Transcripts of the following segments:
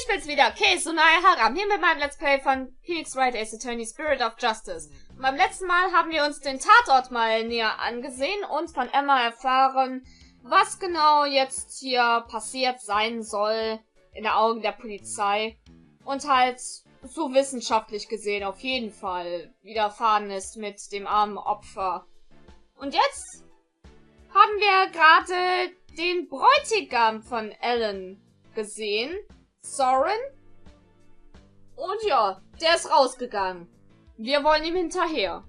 Ich bin's wieder, Kesunai Haram, hier mit meinem Let's Play von Phoenix Wright Ace Attorney Spirit of Justice. Und beim letzten Mal haben wir uns den Tatort mal näher angesehen und von Emma erfahren, was genau jetzt hier passiert sein soll in den Augen der Polizei. Und halt so wissenschaftlich gesehen auf jeden Fall widerfahren ist mit dem armen Opfer. Und jetzt haben wir gerade den Bräutigam von Ellen gesehen. Soren. Und ja, der ist rausgegangen. Wir wollen ihm hinterher.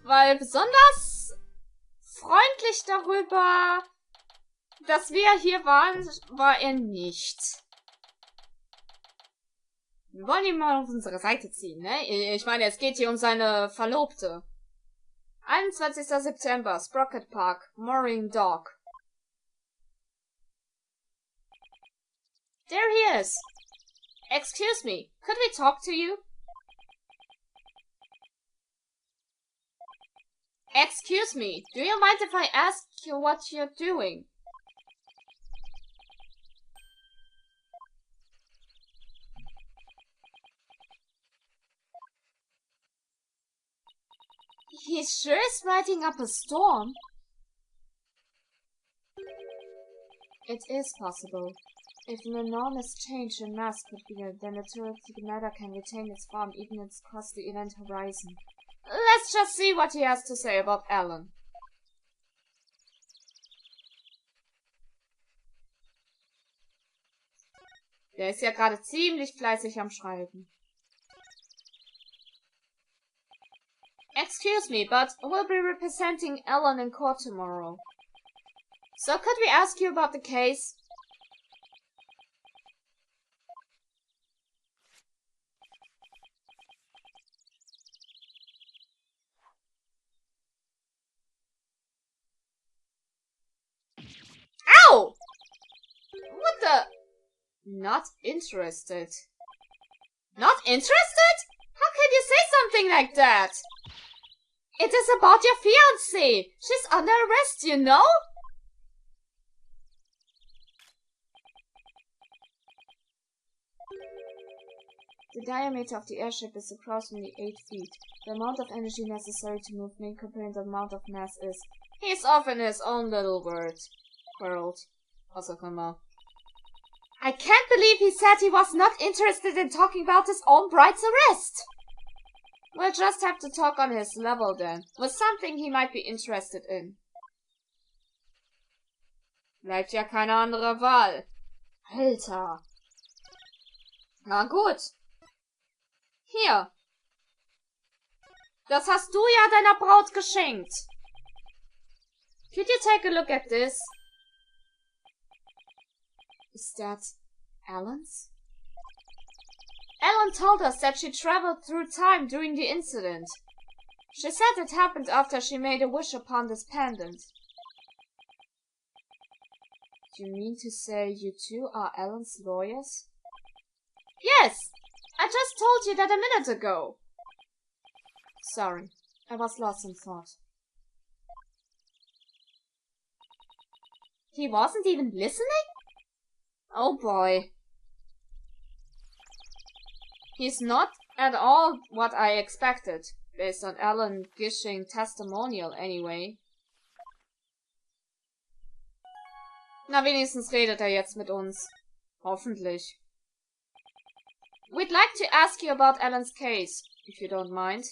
Weil besonders freundlich darüber, dass wir hier waren, war er nicht. Wir wollen ihn mal auf unsere Seite ziehen, ne? Ich meine, es geht hier um seine Verlobte. 21. September, Sprocket Park, Mooring Dock. There he is. Excuse me, could we talk to you? Excuse me, do you mind if I ask you what you're doing? He sure is writing up a storm. It is possible. If an enormous change in mass could be, then a theoretic matter can retain its form even across the event horizon. Let's just see what he has to say about Alan. Der ist ja gerade ziemlich fleißig am Schreiben. Excuse me, but we'll be representing Alan in court tomorrow. So could we ask you about the case? Ow! What the? Not interested. Not interested? How can you say something like that? It is about your fiancée. She's under arrest, you know? The diameter of the airship is approximately 8 feet. The amount of energy necessary to move main compared to the amount of mass is... He's off in his own little world. Was auch immer. I can't believe he said he was not interested in talking about his own bride's arrest. We'll just have to talk on his level then, with something he might be interested in. Bleibt ja keine andere Wahl. Alter. Na gut. Hier. Das hast du ja deiner Braut geschenkt. Could you take a look at this? Is that Alan's? Ellen told us that she traveled through time during the incident. She said it happened after she made a wish upon this pendant. Do you mean to say you two are Alan's lawyers? Yes! I just told you that a minute ago. Sorry, I was lost in thought. He wasn't even listening? Oh boy. He's not at all what I expected, based on Alan Gishing testimonial anyway. Na, wenigstens redet er jetzt mit uns. Hoffentlich. We'd like to ask you about Alan's case, if you don't mind.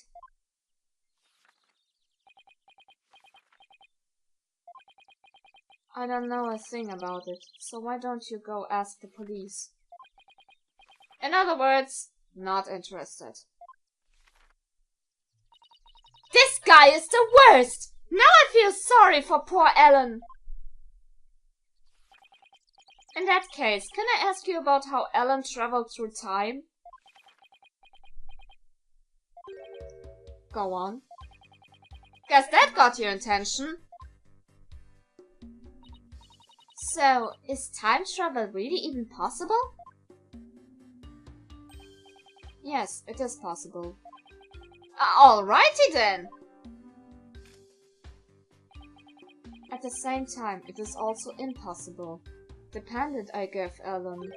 I don't know a thing about it, so why don't you go ask the police? In other words, not interested. This guy is the worst! Now I feel sorry for poor Alan! In that case, can I ask you about how Alan traveled through time? Go on. Guess that got your attention. So, is time travel really even possible? Yes, it is possible. Alrighty then! At the same time, it is also impossible. The pendant I gave Ellen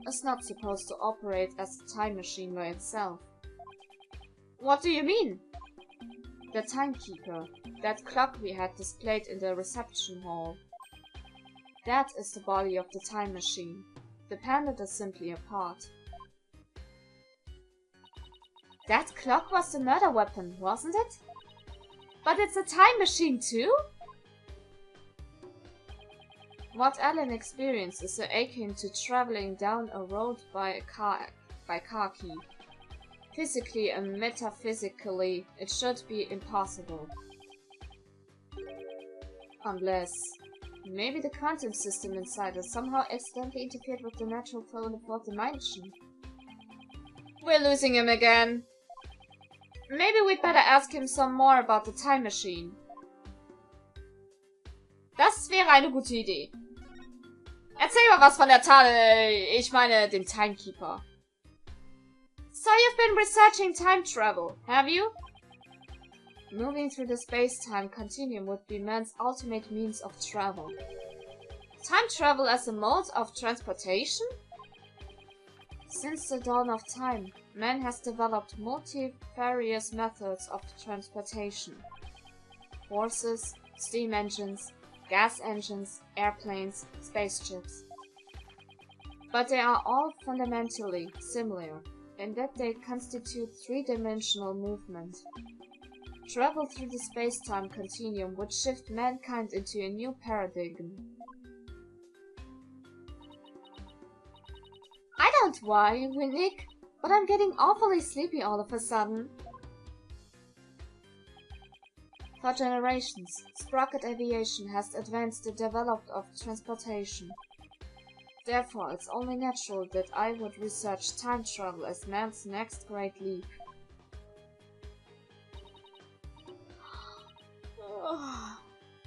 is not supposed to operate as a time machine by itself. What do you mean? The timekeeper, that clock we had displayed in the reception hall. That is the body of the time machine. The pendant is simply a part. That clock was the murder weapon, wasn't it? But it's a time machine too? What Ellen experienced is akin to traveling down a road by car key. Physically and metaphysically, it should be impossible. Unless, maybe the quantum system inside us somehow accidentally interfered with the natural flow in the fourth dimension. We're losing him again. Maybe we'd better ask him some more about the time machine. Das wäre eine gute Idee. Erzähl mal was von der ich meine, dem Timekeeper. So you've been researching time travel, have you? Moving through the space-time continuum would be man's ultimate means of travel. Time travel as a mode of transportation? Since the dawn of time, man has developed multifarious methods of transportation. Horses, steam engines, gas engines, airplanes, spaceships. But they are all fundamentally similar in that they constitute three-dimensional movement. Travel through the space-time continuum would shift mankind into a new paradigm. I don't worry, Nick, but I'm getting awfully sleepy all of a sudden. For generations, sprocket aviation has advanced the development of transportation. Therefore, it's only natural that I would research time travel as man's next great leap.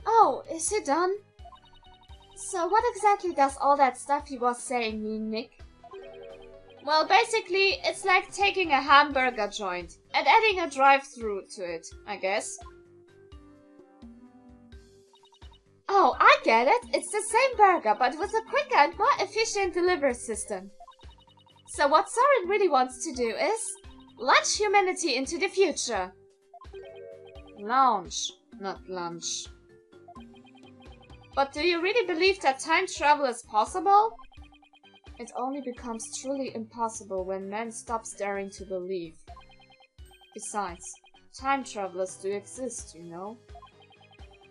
Oh, is he done? So what exactly does all that stuff he was saying mean, Nick? Well, basically, it's like taking a hamburger joint and adding a drive-thru to it, I guess. Oh, I get it! It's the same burger, but with a quicker and more efficient delivery system. So what Soren really wants to do is launch humanity into the future. Launch, not lunch. But do you really believe that time travel is possible? It only becomes truly impossible when man stops daring to believe. Besides, time travelers do exist, you know.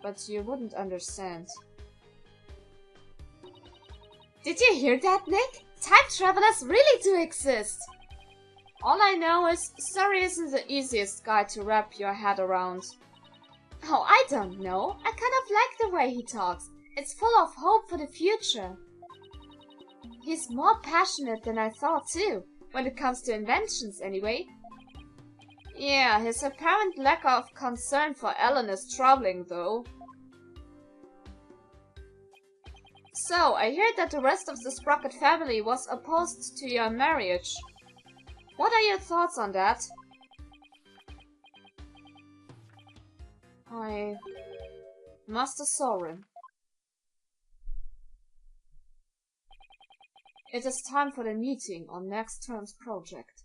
But you wouldn't understand. Did you hear that, Nick? Time travelers really do exist! All I know is, Sorry isn't the easiest guy to wrap your head around. Oh, I don't know. I kind of like the way he talks. It's full of hope for the future. He's more passionate than I thought too, when it comes to inventions anyway. Yeah, his apparent lack of concern for Ellen is troubling though. So, I heard that the rest of the Sprocket family was opposed to your marriage. What are your thoughts on that? Master Soren. It is time for the meeting on next term's project.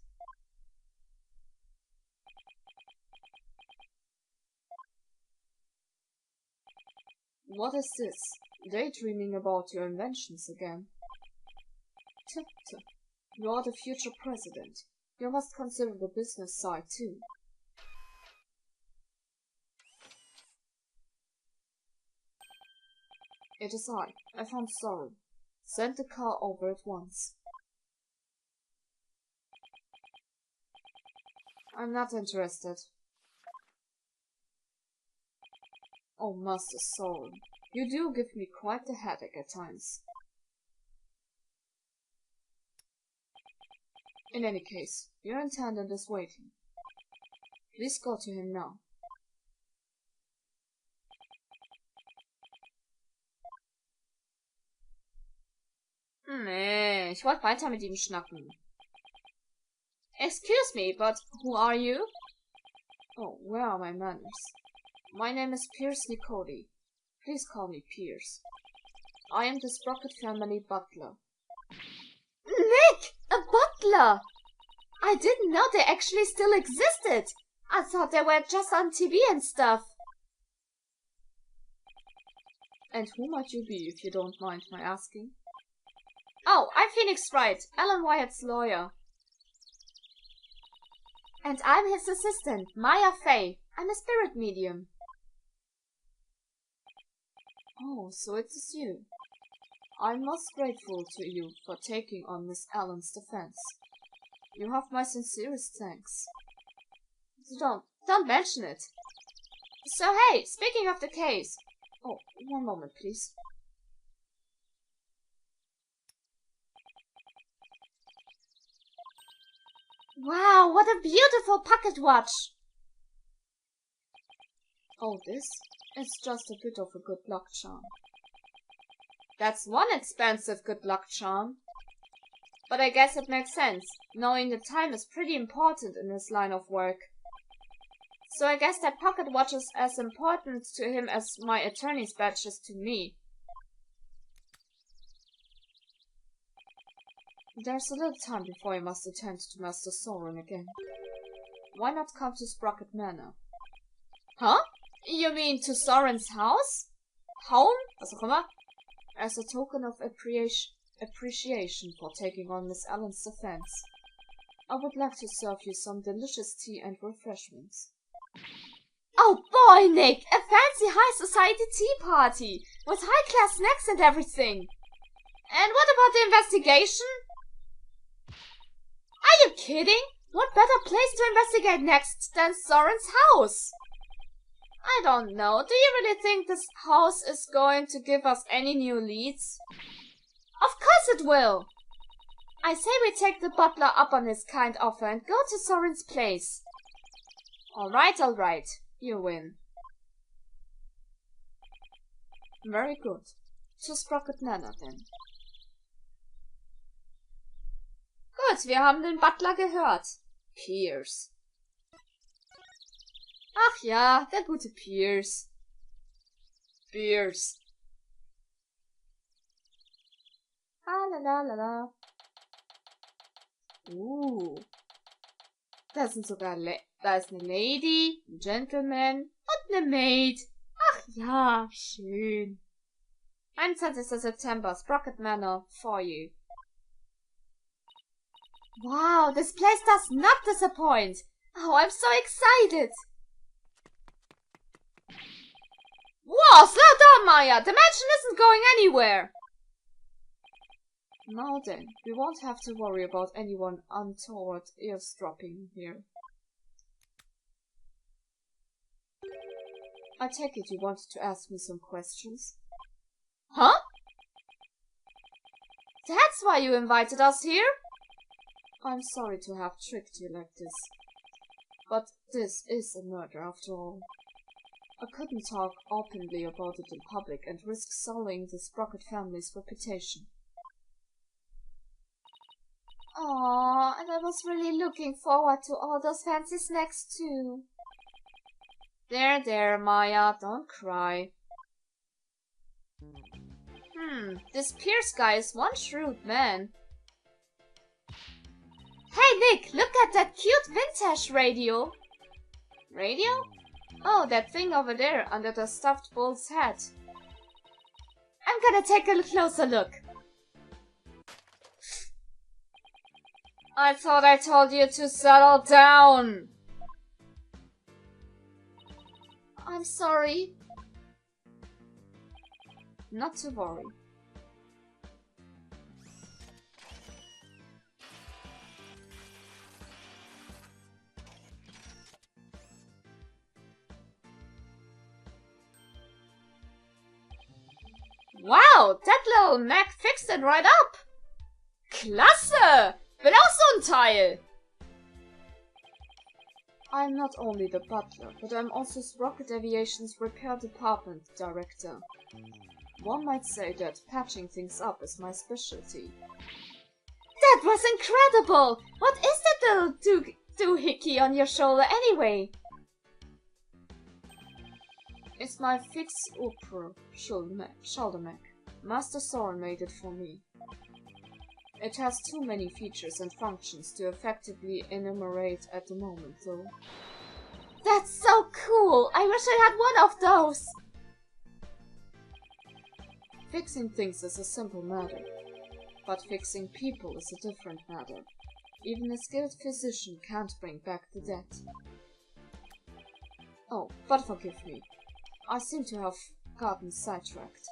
What is this? Daydreaming about your inventions again. You're the future president. You must consider the business side too. It is I found Soren. Send the car over at once. I'm not interested. Oh, Master Soren, you do give me quite the headache at times. In any case, your intendant is waiting. Please go to him now. Nee, ich wollte weiter mit ihm schnacken. Excuse me, but who are you? Oh, where are my manners? My name is Pierce Nicoli. Please call me Pierce. I am the Sprocket family butler. Nick! A butler! I didn't know they actually still existed. I thought they were just on TV and stuff. And who might you be, if you don't mind my asking? Oh, I'm Phoenix Wright, Alan Wyatt's lawyer. And I'm his assistant, Maya Fey. I'm a spirit medium. Oh, so it is you. I'm most grateful to you for taking on Miss Allen's defense. You have my sincerest thanks. Don't mention it. So hey, speaking of the case. Oh, one moment, please. Wow, what a beautiful pocket watch! Oh, this? It's just a bit of a good luck charm. That's one expensive good luck charm. But I guess it makes sense, knowing the time is pretty important in this line of work. So I guess that pocket watch is as important to him as my attorney's badge is to me. There's a little time before I must attend to Master Soren again. Why not come to Sprocket Manor? Huh? You mean to Soren's house? Home? Was auch immer? As a token of appreciation for taking on Miss Allen's defense. I would like to serve you some delicious tea and refreshments. Oh boy, Nick! A fancy high society tea party! With high-class snacks and everything! And what about the investigation? Are you kidding? What better place to investigate next than Soren's house? I don't know. Do you really think this house is going to give us any new leads? Of course it will! I say we take the butler up on his kind offer and go to Soren's place. Alright. You win. Very good. To Sprocket Manor then. Gut, wir haben den Butler gehört. Pierce. Ach ja, der gute Pierce. Pierce. Lalalala. Da sind sogar da ist eine Lady, ein Gentleman und eine Maid. Ach ja, schön. 21. September, Sprocket Manor, for you. Wow, this place does not disappoint. Oh, I'm so excited. Whoa, slow down, Maya. The mansion isn't going anywhere. Now then, we won't have to worry about anyone untoward eavesdropping here. I take it you wanted to ask me some questions? Huh? That's why you invited us here? I'm sorry to have tricked you like this. But this is a murder after all. I couldn't talk openly about it in public and risk sullying the Sprocket family's reputation. Aww, and I was really looking forward to all those fancy snacks too. There, Maya, don't cry. This Pierce guy is one shrewd man. Hey Nick, look at that cute vintage radio. Radio? Oh, that thing over there under the stuffed bull's head. I'm gonna take a closer look. I thought I told you to settle down. I'm sorry. Not to worry. Wow, that little Mac fixed it right up. Klasse! Will auch so ein Teil. I'm not only the butler, but I'm also Sprocket Aviation's repair department director. One might say that patching things up is my specialty. That was incredible! What is that little doohickey on your shoulder anyway? It's my fix opera shoulder mag. Master Soren made it for me. It has too many features and functions to effectively enumerate at the moment, though. That's so cool! I wish I had one of those! Fixing things is a simple matter, but fixing people is a different matter. Even a skilled physician can't bring back the dead. Oh, but forgive me. I seem to have gotten sidetracked.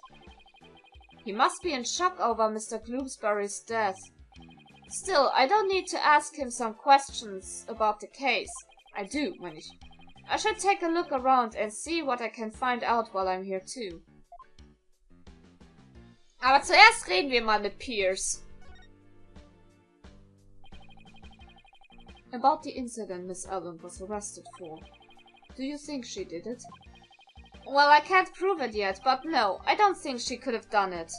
He must be in shock over Mr. Gloomsbury's death. Still, I don't need to ask him some questions about the case. I do, meine ich. I should take a look around and see what I can find out while I'm here too. Aber zuerst reden wir mal mit Pierce. About the incident Miss Ellen was arrested for. Do you think she did it? Well, I can't prove it yet, but no, I don't think she could have done it.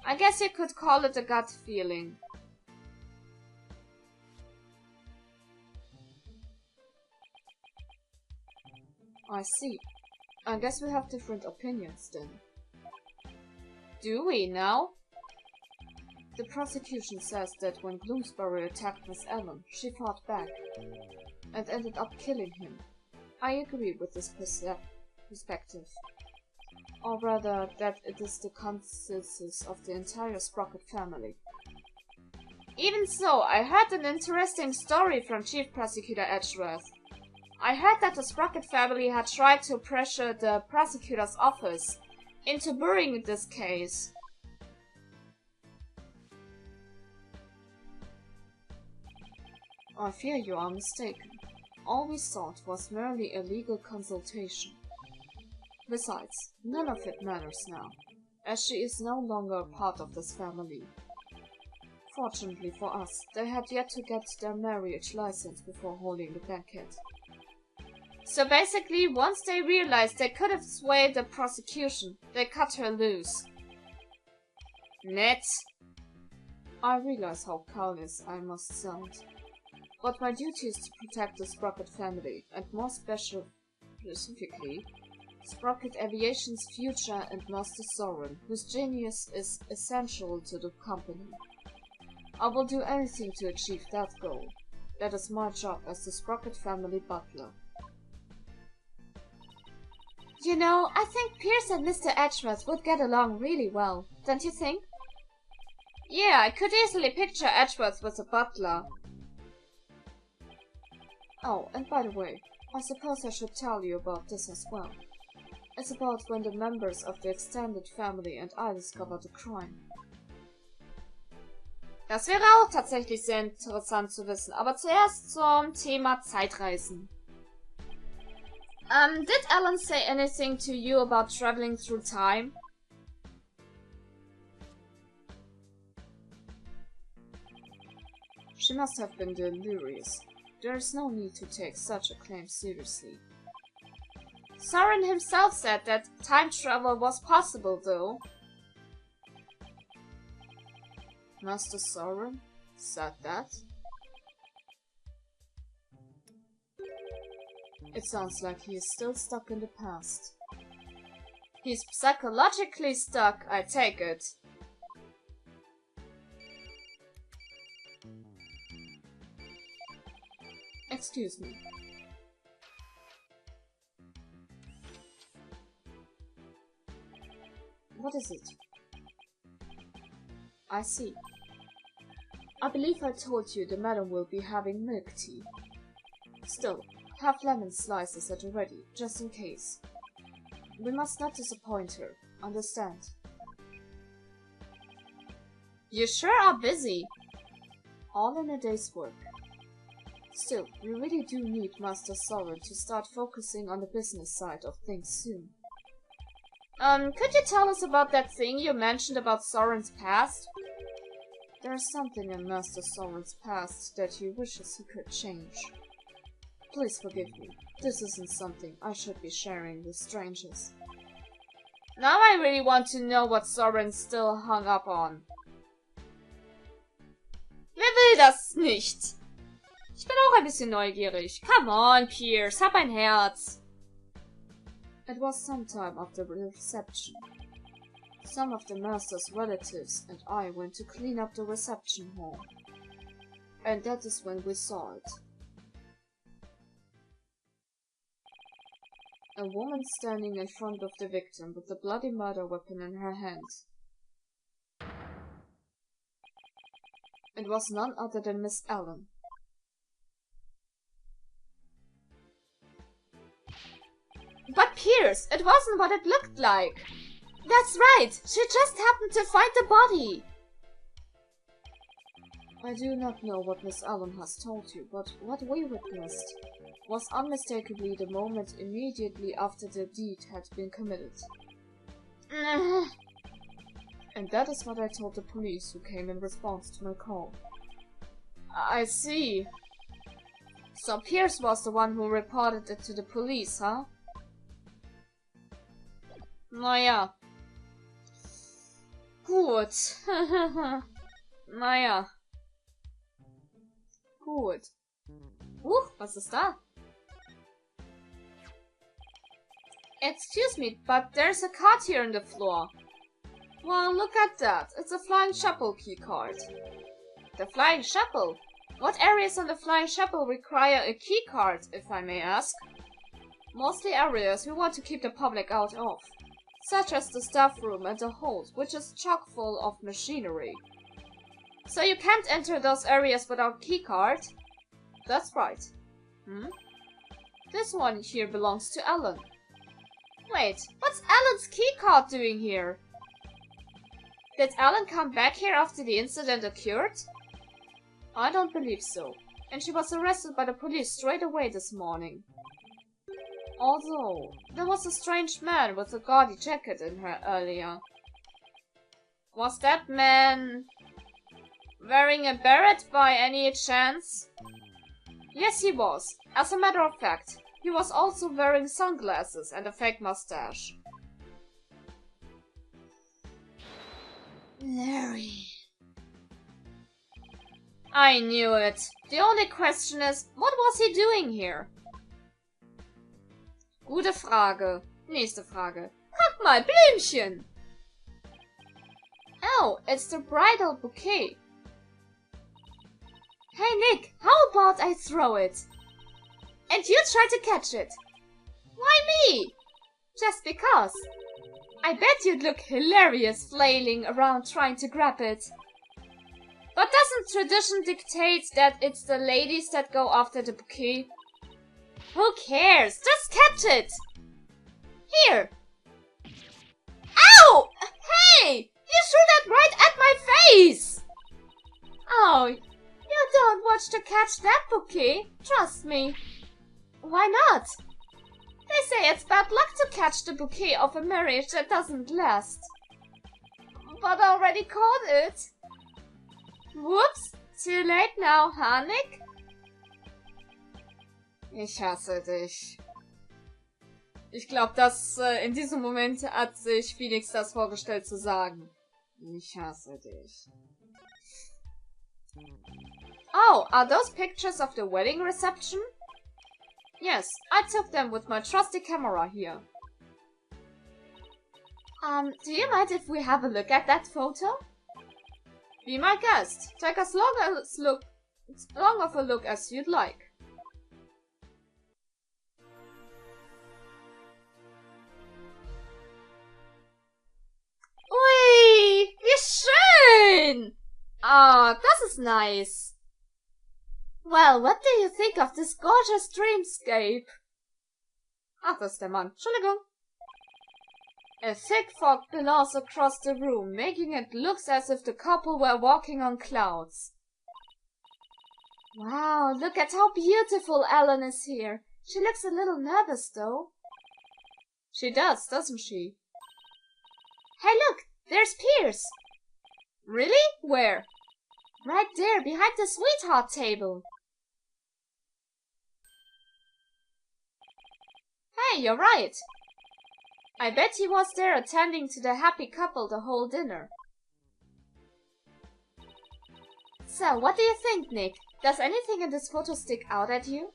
I guess you could call it a gut feeling. I see. I guess we have different opinions then. Do we now? The prosecution says that when Bloomsbury attacked Miss Ellen, she fought back and ended up killing him. I agree with this perspective. Or rather, that it is the consensus of the entire Sprocket family. Even so, I heard an interesting story from Chief Prosecutor Edgeworth. I heard that the Sprocket family had tried to pressure the prosecutor's office into burying this case. I fear you are mistaken. All we sought was merely a legal consultation. Besides, none of it matters now, as she is no longer part of this family. Fortunately for us, they had yet to get their marriage license before holding the banquet. So basically, once they realized they could have swayed the prosecution, they cut her loose. Net. I realize how callous I must sound. But my duty is to protect the Sprocket family, and more specifically, Sprocket Aviation's future and Master Soren, whose genius is essential to the company. I will do anything to achieve that goal. That is my job as the Sprocket family butler. You know, I think Pierce and Mr. Edgeworth would get along really well, don't you think? Yeah, I could easily picture Edgeworth with a butler. Oh, and by the way, I suppose I should tell you about this as well. It's about when the members of the extended family and I discovered the crime. Das wäre auch tatsächlich sehr interessant zu wissen, aber zuerst zum Thema Zeitreisen. Did Ellen say anything to you about traveling through time? She must have been delirious. There is no need to take such a claim seriously. Soren himself said that time travel was possible, though. Master Soren said that? It sounds like he is still stuck in the past. He's psychologically stuck, I take it. Excuse me. What is it? I see. I believe I told you the madam will be having milk tea. Still, have lemon slices at the ready, just in case. We must not disappoint her, understand? You sure are busy. All in a day's work. Still, we really do need Master Soren to start focusing on the business side of things soon. Could you tell us about that thing you mentioned about Soren's past? There's something in Master Soren's past that he wishes he could change. Please forgive me. This isn't something I should be sharing with strangers. Now I really want to know what Soren's still hung up on. Wer will das nicht? Ich bin auch ein bisschen neugierig. Come on, Pierce, hab ein Herz. It was some time after the reception. Some of the master's relatives and I went to clean up the reception hall. And that is when we saw it. A woman standing in front of the victim with a bloody murder weapon in her hand. It was none other than Miss Allen. But Pierce, it wasn't what it looked like. That's right, she just happened to find the body. I do not know what Miss Allen has told you, but what we witnessed was unmistakably the moment immediately after the deed had been committed. And that is what I told the police who came in response to my call. I see. So Pierce was the one who reported it to the police, huh? Naja. Gut. Naja. Gut. Was ist da? Excuse me, but there's a card here on the floor. Well, look at that. It's a Flying Chapel keycard. The Flying Chapel? What areas on the Flying Chapel require a keycard, if I may ask? Mostly areas we want to keep the public out of, such as the staff room and the hold, which is chock full of machinery. So you can't enter those areas without keycard? That's right. This one here belongs to Ellen. Wait, what's Ellen's keycard doing here? Did Ellen come back here after the incident occurred? I don't believe so, and she was arrested by the police straight away this morning. Although, there was a strange man with a gaudy jacket in here earlier. Was that man wearing a beret by any chance? Yes, he was. As a matter of fact, he was also wearing sunglasses and a fake mustache. Larry. I knew it. The only question is, what was he doing here? Gute Frage. Nächste Frage. Guck mal, Blümchen! Oh, it's the bridal bouquet. Hey Nick, how about I throw it? And you try to catch it. Why me? Just because. I bet you'd look hilarious flailing around trying to grab it. But doesn't tradition dictate that it's the ladies that go after the bouquet? Who cares? Just catch it! Here! Ow! Hey! You threw that right at my face! Oh, you don't watch to catch that bouquet, trust me. Why not? They say it's bad luck to catch the bouquet of a marriage that doesn't last. But I already caught it. Whoops, too late now, huh, Nick? Ich hasse dich. Ich glaube, dass in diesem Moment hat sich Phoenix das vorgestellt zu sagen. Ich hasse dich. Oh, are those pictures of the wedding reception? Yes, I took them with my trusty camera here. Do you mind if we have a look at that photo? Be my guest. Take as long of a look as you'd like. Ui, wie schön! Ah, das ist nice. Well, what do you think of this gorgeous dreamscape? Ach, das ist der Mann. Entschuldigung. A thick fog billows across the room, making it look as if the couple were walking on clouds. Wow, look at how beautiful Ellen is here. She looks a little nervous, though. She does, doesn't she? Hey, look! There's Pierce! Really? Where? Right there, behind the sweetheart table. Hey, you're right. I bet he was there attending to the happy couple the whole dinner. So, what do you think, Nick? Does anything in this photo stick out at you?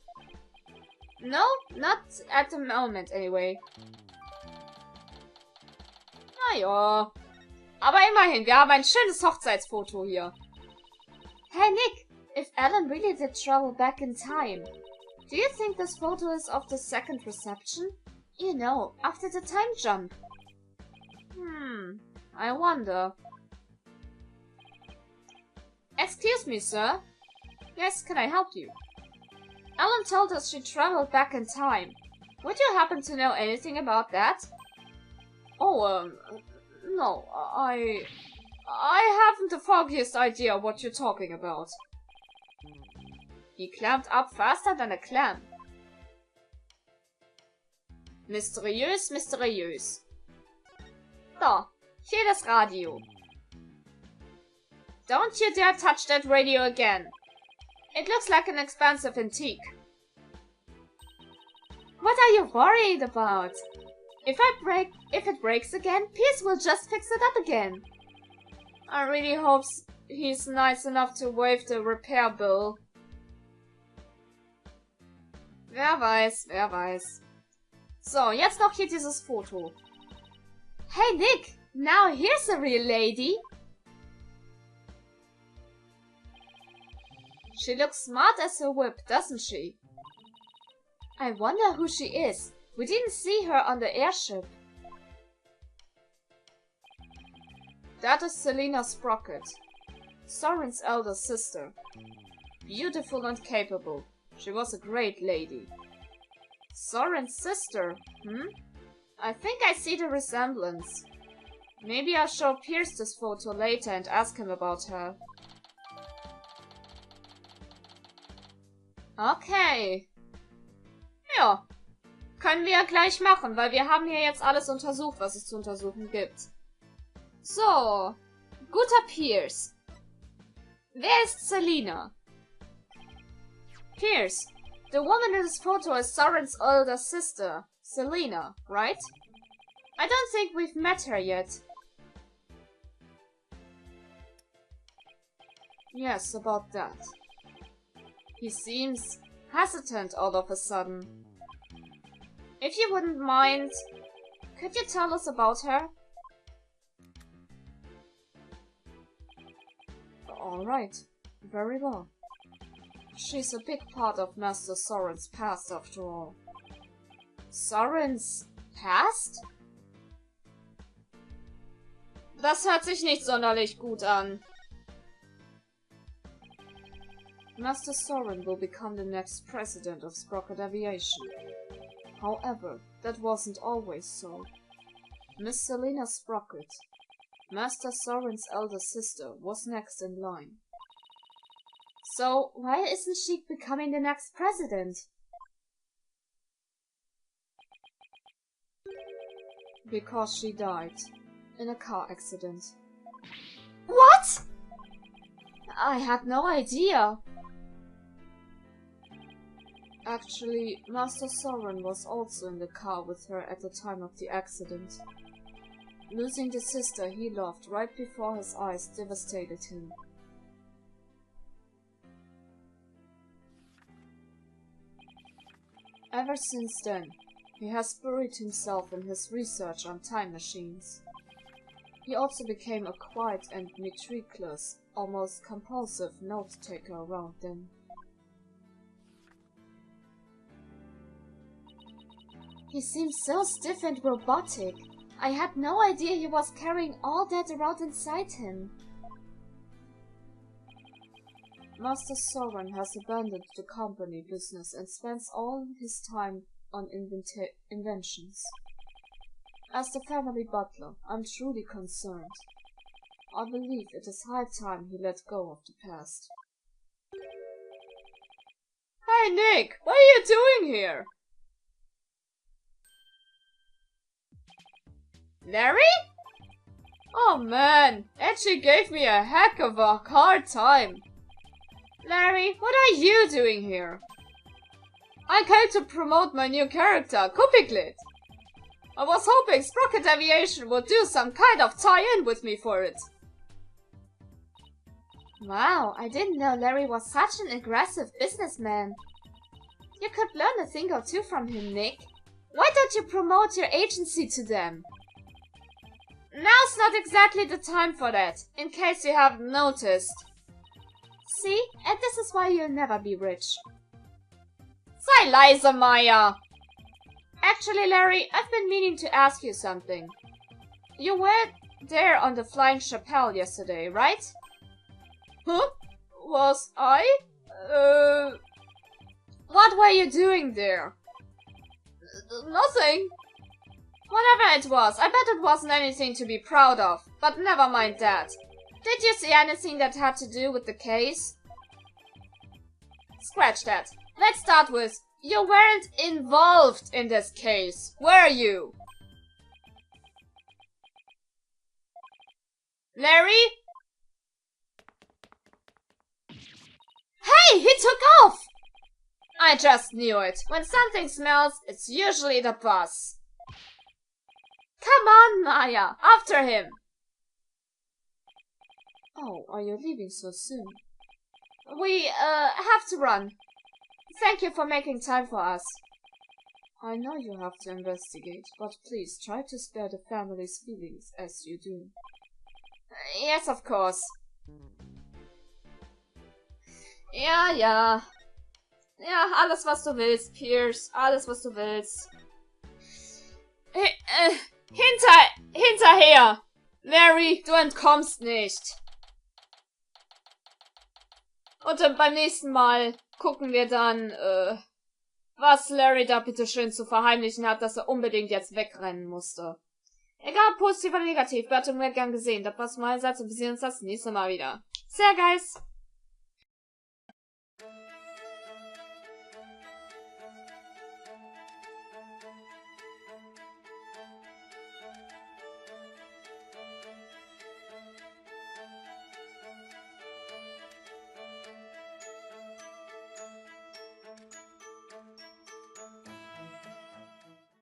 No, not at the moment, anyway. Ah ja. Aber immerhin, wir haben ein schönes Hochzeitsfoto hier. Hey Nick, if Alan really did travel back in time, do you think this photo is of the second reception? You know, after the time jump. I wonder. Excuse me, sir. Yes, can I help you? Alan told us she traveled back in time. Would you happen to know anything about that? Oh, no, I haven't the foggiest idea what you're talking about. He clamped up faster than a clam. Mysteriös, mysteriös. Da, hier das Radio. Don't you dare touch that radio again. It looks like an expensive antique. What are you worried about? If it breaks again, Pierce will just fix it up again. I really hope he's nice enough to waive the repair bill. Wer weiß, wer weiß. So, jetzt noch hier dieses Foto. Hey Nick, now here's a real lady. She looks smart as a whip, doesn't she? I wonder who she is. We didn't see her on the airship. That is Selena Sprocket, Soren's elder sister. Beautiful and capable. She was a great lady. Soren's sister, I think I see the resemblance. Maybe I'll show Pierce this photo later and ask him about her. Okay. Ja. Können wir ja gleich machen, weil wir haben hier jetzt alles untersucht, was es zu untersuchen gibt. So. Guter Pierce. Wer ist Selena? Pierce. The woman in this photo is Soren's older sister, Selena, right? I don't think we've met her yet. Yes, about that. He seems hesitant all of a sudden. If you wouldn't mind, could you tell us about her? Alright, very well. She's a big part of Master Soren's past after all. Soren's past? Das hört sich nicht sonderlich gut an. Master Soren will become the next president of Sprocket Aviation. However, that wasn't always so. Miss Selena Sprocket, Master Soren's elder sister, was next in line. So, why isn't she becoming the next president? Because she died in a car accident. What? I had no idea. Actually, Master Soren was also in the car with her at the time of the accident. Losing the sister he loved right before his eyes devastated him. Ever since then, he has buried himself in his research on time machines. He also became a quiet and meticulous, almost compulsive note-taker around them. He seems so stiff and robotic. I had no idea he was carrying all that around inside him. Master Soren has abandoned the company business and spends all his time on inventions. As the family butler, I'm truly concerned. I believe it is high time he let go of the past. Hey Nick, what are you doing here? Larry? Oh man, Edgy gave me a heck of a hard time. Larry, what are you doing here? I came to promote my new character, Kupiglit. I was hoping Sprocket Aviation would do some kind of tie-in with me for it. Wow, I didn't know Larry was such an aggressive businessman. You could learn a thing or two from him, Nick. Why don't you promote your agency to them? Now's not exactly the time for that, in case you haven't noticed. See? And this is why you'll never be rich. Sei leise, Maya! Actually, Larry, I've been meaning to ask you something. You were there on the Flying Chapelle yesterday, right? Huh? Was I? What were you doing there? Nothing. Whatever it was, I bet it wasn't anything to be proud of, but never mind that. Did you see anything that had to do with the case? Scratch that. Let's start with, you weren't involved in this case, were you? Larry? Hey, he took off! I just knew it. When something smells, it's usually the boss. Come on, Maya, after him! Oh, are you leaving so soon? We, have to run. Thank you for making time for us. I know you have to investigate, but please try to spare the family's feelings as you do. Yes, of course. Ja, ja. Ja, alles was du willst, Pierce. Alles was du willst. Hinterher! Larry, du entkommst nicht. Und beim nächsten Mal gucken wir dann, was Larry da bitteschön zu verheimlichen hat, dass er unbedingt jetzt wegrennen musste. Egal, positiv oder negativ, Bewertung wird gern gesehen. Das war's meinerseits und wir sehen uns das nächste Mal wieder. Sehr geil!